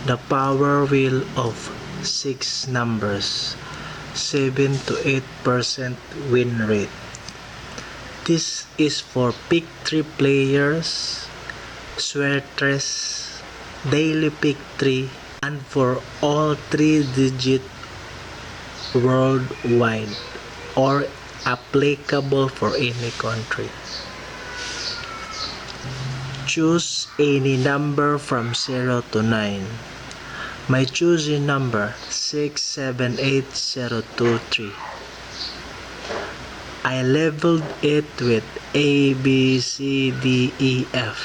the power wheel of 6 numbers, 7 to 8% win rate. This is for pick 3 players, Suertes, daily pick 3, and for all 3-digit worldwide or applicable for any country. Choose any number from 0 to 9. My choosing number 678023. I leveled it with A, B, C, D, E, F.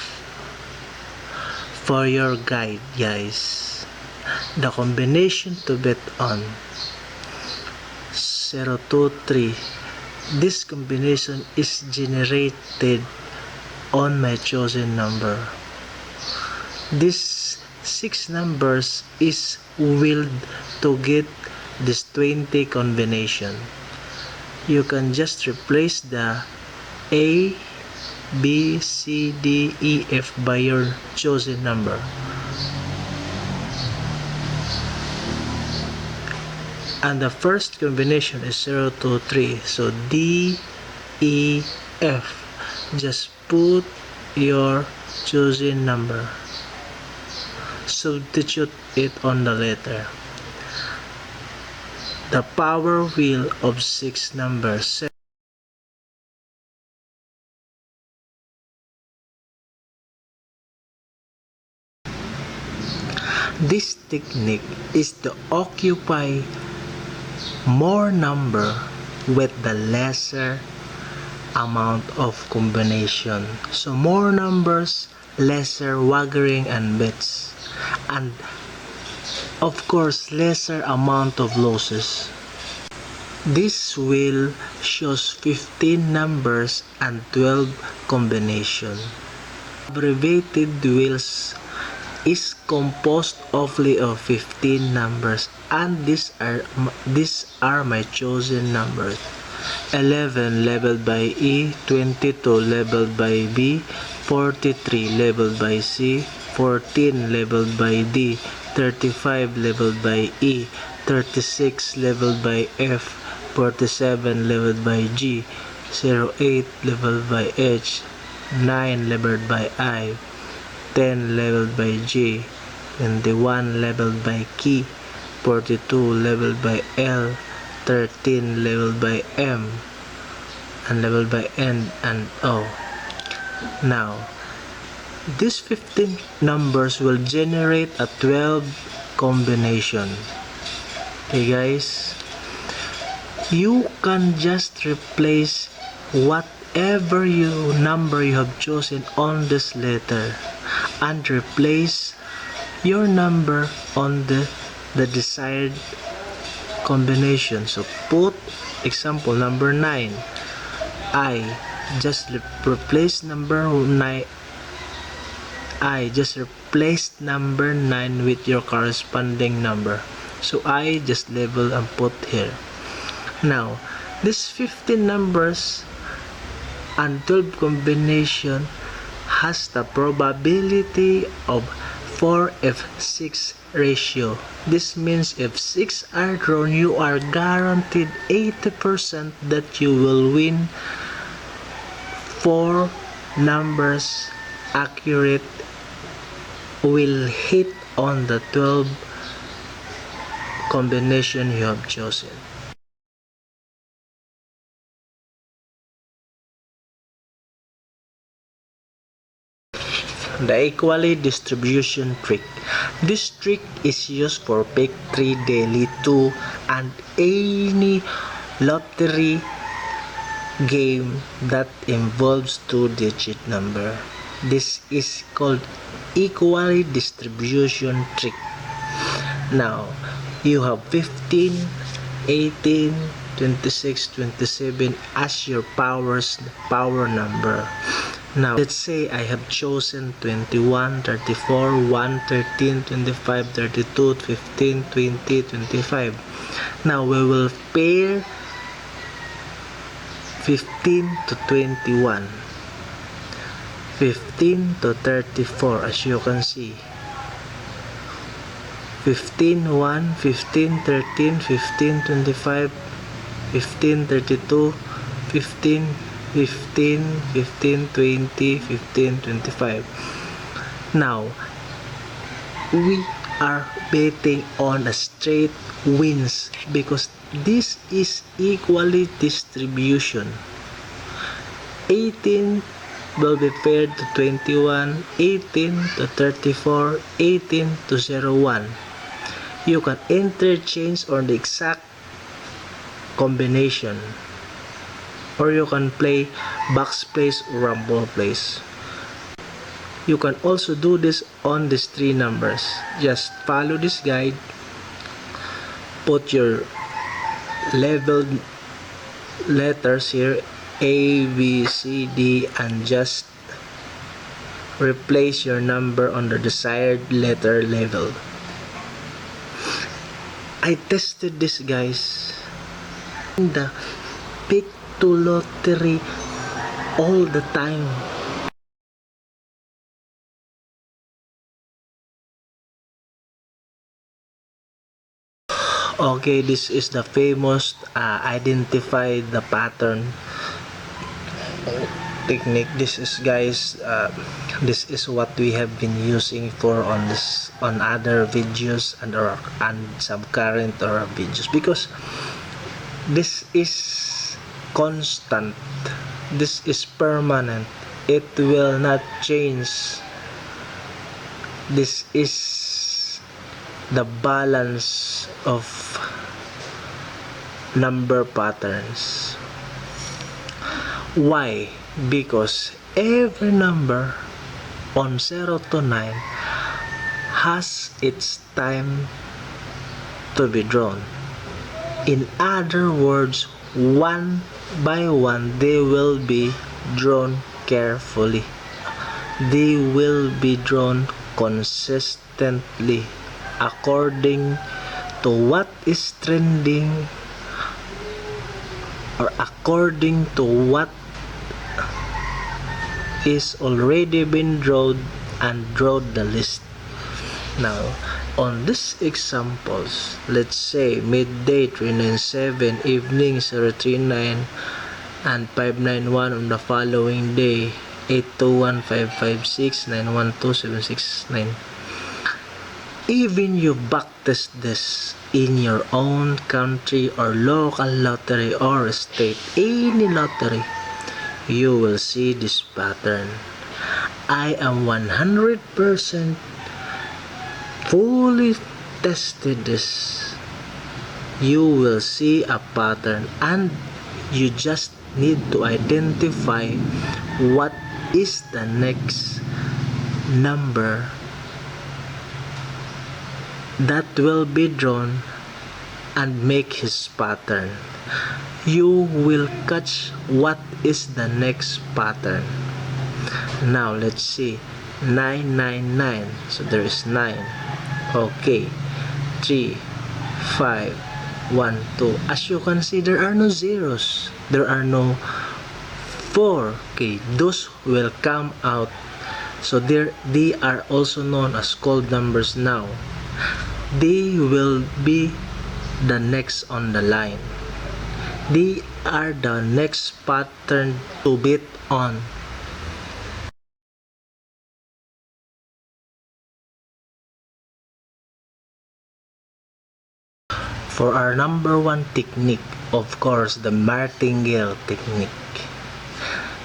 For your guide, guys, the combination to bet on 023. This combination is generated on my chosen number. This 6 numbers is willed to get this 20 combination. You can just replace the A, B, C, D, E, F by your chosen number. And the first combination is 0, 2, 3. So D, E, F. Just put your chosen number. Substitute it on the letter. The power wheel of 6 numbers. This technique is to occupy more number with the lesser amount of combination. So more numbers, lesser wagering and bets, and of course lesser amount of losses. This wheel shows 15 numbers and 12 combination. Abbreviated wheels is composed only of 15 numbers, and these are my chosen numbers. 11 labeled by E, 22 labeled by B, 43 labeled by C, 14 labeled by D, 35 labeled by E, 36 labeled by F, 47 labeled by G, 08 labeled by H, 9 labeled by I, 10 labeled by J, 21 labeled by K, 42 labeled by L, 13 labeled by M, and labeled by N and O. Now, these 15 numbers will generate a 12 combination. Okay guys, you can just replace whatever number you have chosen on this letter and replace your number on the desired combination. So put example number 9. I just replace number 9. I just replaced number 9 with your corresponding number. So I just label and put here. Now, this 15 numbers and 12 combination has the probability of 4F6 ratio. This means if 6 are drawn, you are guaranteed 80% that you will win 4 numbers accurate will hit on the 12 combination you have chosen. The equally distribution trick. This trick is used for pick 3 daily 2 and any lottery game that involves 2-digit number. This is called equally distribution trick. Now, you have 15, 18, 26, 27 as your power number. Now, let's say I have chosen 21, 34, 1, 13, 25, 32, 15, 20, 25. Now, we will pair 15 to 21, 15 to 34 as you can see. 15, 1, 15, 13, 15, 25, 15, 32, 15, 15, 15, 20, 15, 25. Now, we are betting on a straight wins because this is equally distribution. 18 will be paired to 21, 18 to 34, 18 to 01. You can interchange on the exact combination, or you can play box plays or rumble plays. You can also do this on these three numbers. Just follow this guide, put your labeled letters here, A, B, C, D, and just replace your number on the desired letter level. I tested this, guys, in the Pick 2 lottery all the time. Okay, this is the famous identify the pattern technique. This is, guys, this is what we have been using for on other videos and some current or videos, because this is constant, this is permanent, it will not change. This is the balance of number patterns. Why? Because every number on 0 to 9 has its time to be drawn. In other words, one by one they will be drawn carefully. They will be drawn consistently according to what is trending, or according to what is already been drawn and draw the list. Now, on these examples, let's say midday 397, evening 039, and 591 on the following day, 821, 556, 912, 769. Even you backtest this in your own country or local lottery or state, any lottery, you will see this pattern. I am 100% fully tested this. You will see a pattern, and you just need to identify what is the next number that will be drawn and make his pattern. You will catch what is the next pattern. Now let's see, 999, so there is 9. Okay, 3, 5, 1, 2. As you can see, there are no zeros, there are no 4. Okay, those will come out, so they are also known as cold numbers. Now they will be the next on the line. They are the next pattern to bet on. For our number one technique, of course, the martingale technique,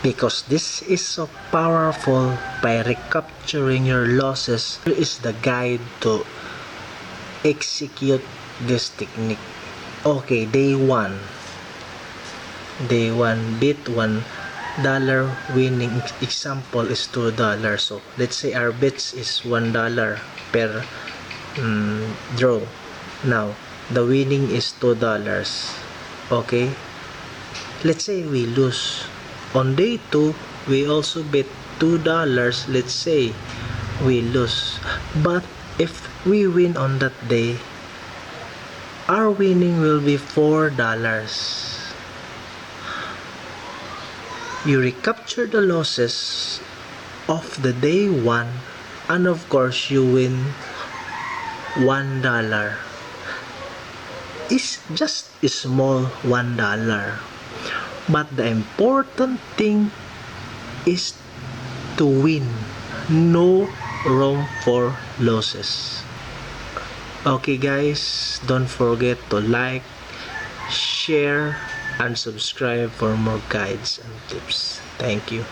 because this is so powerful. By recapturing your losses, here is the guide to execute this technique. Okay, day 1, bet $1, winning example is $2. So let's say our bets is $1 per draw. Now the winning is $2. Okay, let's say we lose. On day 2, we also bet $2. Let's say we lose, but if we win on that day, our winning will be $4. You recapture the losses of the day 1, and of course you win $1 is just a small $1. But the important thing is to win. No room for losses. Okay guys, don't forget to like, share, and subscribe for more guides and tips. Thank you.